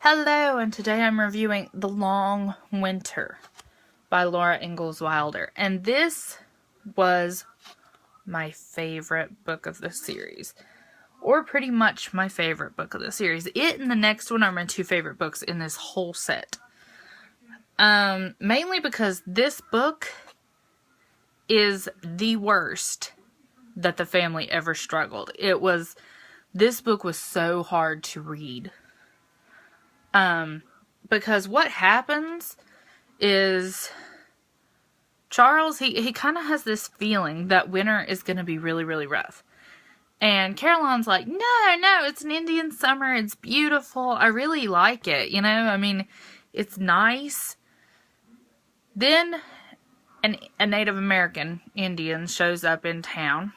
Hello, and today I'm reviewing The Long Winter by Laura Ingalls Wilder. And this was my favorite book of the series. Or pretty much my favorite book of the series. It and the next one are my two favorite books in this whole set. Mainly because this book is the worst that the family ever struggled. This book was so hard to read. Because what happens is Charles, he kind of has this feeling that winter is going to be really, really rough. And Caroline's like, no, it's an Indian summer. It's beautiful. I really like it. You know, I mean, it's nice. Then a Native American Indian shows up in town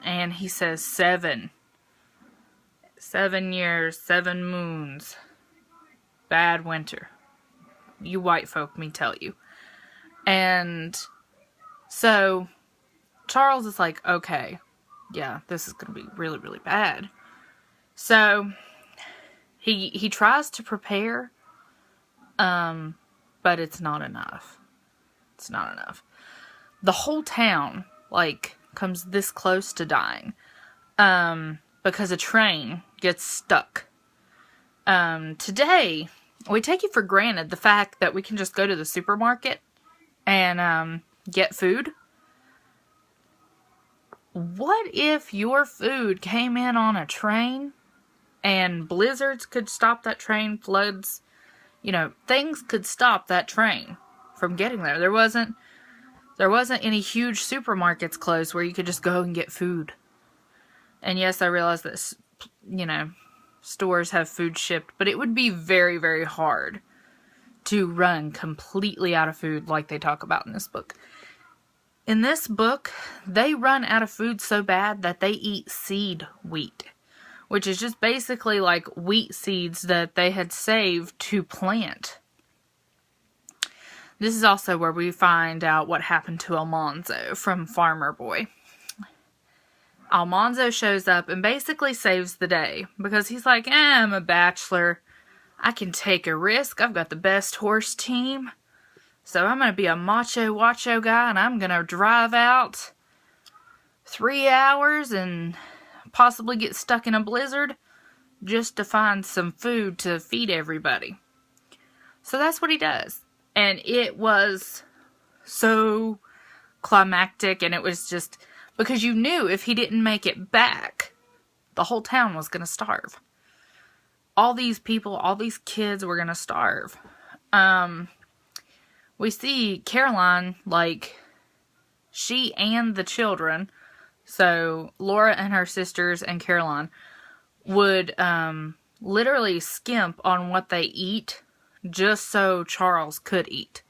and he says 7 years, 7 moons. Bad winter. You white folk, me tell you. And so Charles is like, okay, yeah, this is going to be really, really bad. So he tries to prepare, but it's not enough. It's not enough. The whole town, comes this close to dying, because a train gets stuck. Today, we take it for granted the fact that we can just go to the supermarket and get food. What if your food came in on a train and blizzards could stop that train, floods, things could stop that train from getting there. There wasn't any huge supermarkets close where you could just go and get food. And yes, I realize that, stores have food shipped, but it would be very, very hard to run completely out of food like they talk about in this book. In this book, they run out of food so bad that they eat seed wheat, which is just basically like wheat seeds that they had saved to plant. This is also where we find out what happened to Almanzo from Farmer Boy. Almanzo shows up and basically saves the day because he's like, I'm a bachelor. I can take a risk. I've got the best horse team. So I'm going to be a macho guy and I'm going to drive out 3 hours and possibly get stuck in a blizzard just to find some food to feed everybody. So that's what he does. And it was so climactic, and it was just because you knew if he didn't make it back, the whole town was going to starve. All these people, all these kids were going to starve. We see Caroline, she and the children, so Laura and her sisters and Caroline, would literally skimp on what they eat just so Charles could eat.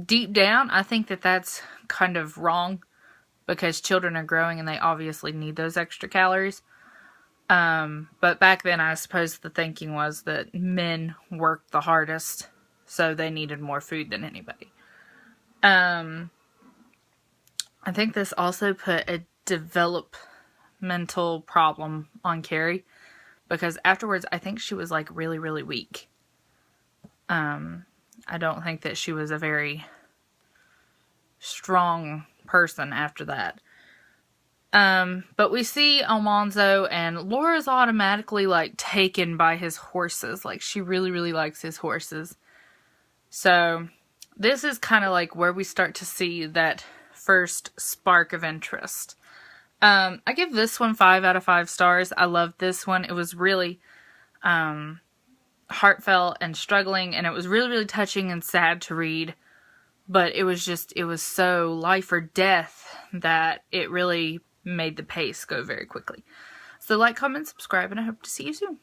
Deep down, I think that that's kind of wrong because children are growing and they obviously need those extra calories. But back then, I suppose the thinking was that men worked the hardest, so they needed more food than anybody. I think this also put a developmental problem on Carrie because afterwards, I think she was really, really weak. I don't think that she was a very strong person after that. But we see Almanzo and Laura's automatically taken by his horses. She really, really likes his horses. So this is kind of where we start to see that first spark of interest. I give this one 5 out of 5 stars. I loved this one. It was really heartfelt and struggling, and it was really, really touching and sad to read. But it was so life or death that it really made the pace go very quickly. So comment, subscribe, and I hope to see you soon.